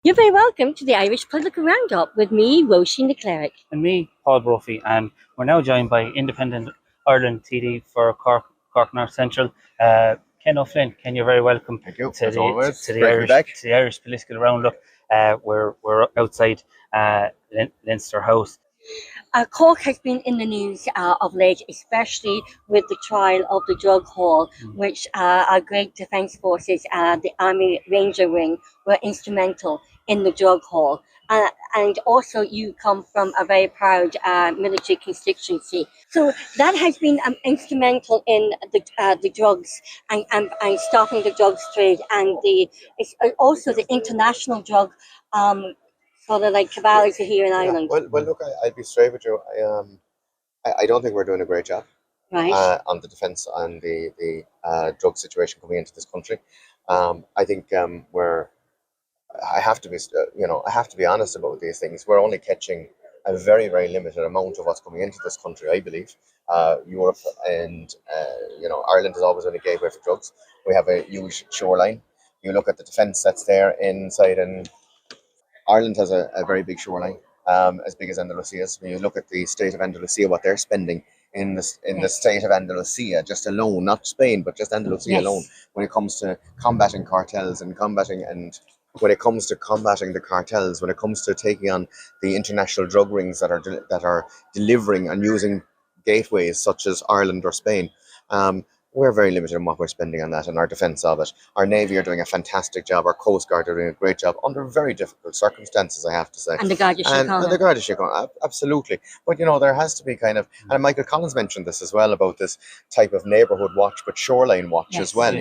You're very welcome to the Irish Political Roundup with me, Roisin the Cleric. And me, Paul Brophy, and we're now joined by Independent Ireland TD for Cork North Central, Ken O Flynn. Ken, you're very welcome Thank you. to As the always, to the great to be Irish back. to the Irish Political Roundup. We're outside Leinster House. Cork has been in the news of late, especially with the trial of the drug haul, which our great defence forces, the Army Ranger Wing, were instrumental in the drug haul. And also, you come from a very proud military constituency, so that has been instrumental in the drugs and stopping the drugs trade, and it's also the international drug sort of like cabals here in Yeah. Ireland. Well, look, I'll be straight with you. I don't think we're doing a great job Right. on the defence and the drug situation coming into this country. I think we're. I have to be, I have to be honest about these things. We're only catching a very, very limited amount of what's coming into this country. I believe Europe and Ireland has always been a gateway for drugs. We have a huge shoreline. You look at the defence that's there inside, and Ireland has a very big shoreline, as big as Andalusia is. When you look at the state of Andalusia, what they're spending in the state of Andalusia just alone, not Spain, but just Andalusia alone, when it comes to combating cartels and when it comes to combating the cartels, when it comes to taking on the international drug rings that are delivering and using gateways such as Ireland or Spain. We're very limited in what we're spending on that and our defence of it. Our Navy are doing a fantastic job. Our Coast Guard are doing a great job under very difficult circumstances, I have to say. And the Garda Síochána. And the Garda Síochána, absolutely. But, there has to be kind of, and Michael Collins mentioned this as well, about this type of neighbourhood watch, but shoreline watch as well,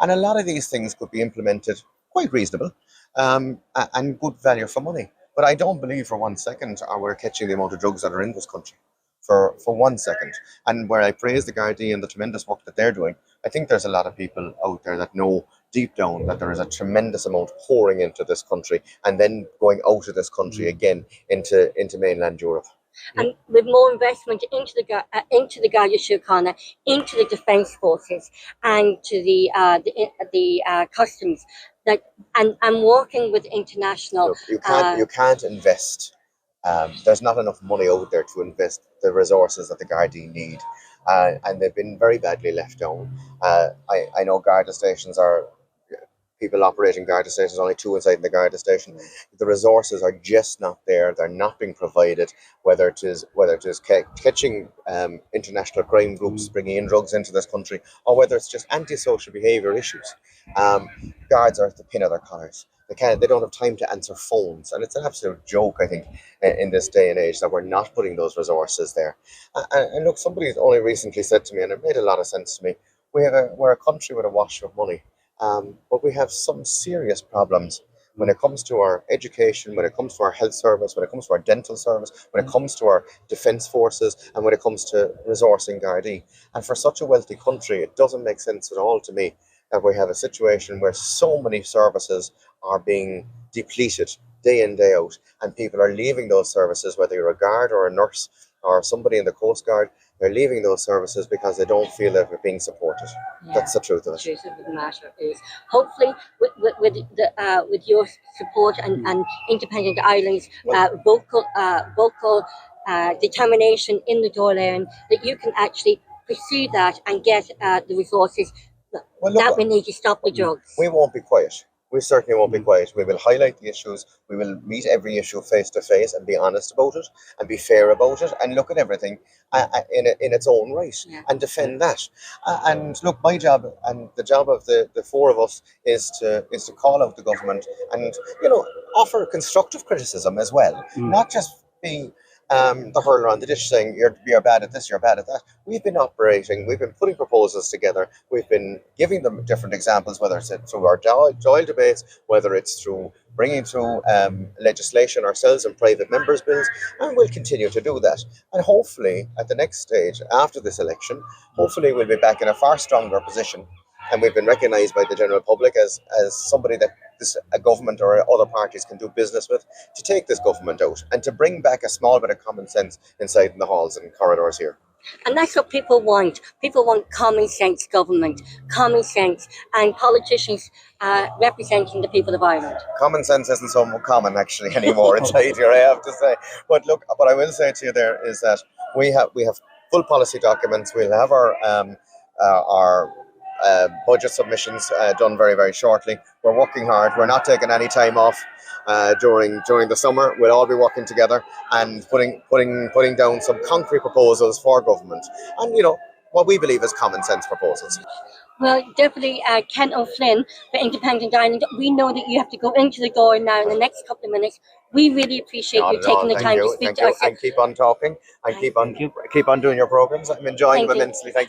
And a lot of these things could be implemented quite reasonable and good value for money. But I don't believe for 1 second we're catching the amount of drugs that are in this country. For 1 second. And where I praise the Gardaí and the tremendous work that they're doing, I think there's a lot of people out there that know deep down that there is a tremendous amount pouring into this country and then going out of this country again into mainland Europe. And with more investment into the Garda Síochána, into the defence forces, and to the customs, that and working with international. Look, you can't invest. There's not enough money out there to invest the resources that the Gardaí need, and they've been very badly left down. I know Garda stations are people operating Garda stations, only two inside the Garda station. The resources are just not there. They're not being provided. Whether it is catching international crime groups bringing in drugs into this country, or whether it's just antisocial behaviour issues. Guards are at the pin of their collars. They don't have time to answer phones, and it's an absolute joke, I think, in this day and age that we're not putting those resources there. And look, somebody only recently said to me, and it made a lot of sense to me. We're a country with a wash of money, but we have some serious problems when it comes to our education, when it comes to our health service, when it comes to our dental service, when it comes to our defence forces, and when it comes to resourcing Gardaí. And for such a wealthy country, it doesn't make sense at all to me that we have a situation where so many services are being depleted day in, day out, and people are leaving those services, whether you're a guard or a nurse or somebody in the Coast Guard, they're leaving those services because they don't feel that they're being supported. Yeah. That's the truth of it. The truth of the matter is, hopefully, with your support and Independent Ireland's vocal determination in the Dail, that you can actually pursue that and get the resources that we need to stop the drugs. We won't be quiet. We certainly won't be quiet. We will highlight the issues. We will meet every issue face to face and be honest about it and be fair about it and look at everything in its own right and defend that. And look, my job and the job of the four of us is to call out the government and offer constructive criticism as well, not just be the hurler on the dish saying you're bad at this, you're bad at that. We've been operating, we've been putting proposals together, we've been giving them different examples, whether it's through our Dail debates, whether it's through bringing through legislation ourselves and private members' bills, and we'll continue to do that. And hopefully, at the next stage, after this election, hopefully we'll be back in a far stronger position. And we've been recognised by the general public as somebody that a government or other parties can do business with, to take this government out and to bring back a small bit of common sense inside in the halls and corridors here. And that's what people want. People want common sense government, common sense, and politicians representing the people of Ireland. Common sense isn't so common actually anymore. It's easier, I have to say. But look, what I will say to you there is that we have full policy documents. We'll have our budget submissions done very, very shortly. We're working hard. We're not taking any time off during the summer. We'll all be working together and putting down some concrete proposals for government, and what we believe is common sense proposals. Well, definitely, Ken O Flynn for Independent Ireland. We know that you have to go into the door now in the next couple of minutes. We really appreciate Not you at all. taking the Thank time you. to speak Thank to you. us. And keep on talking and keep on doing your programs. I'm enjoying them Thank you. immensely. Thank you.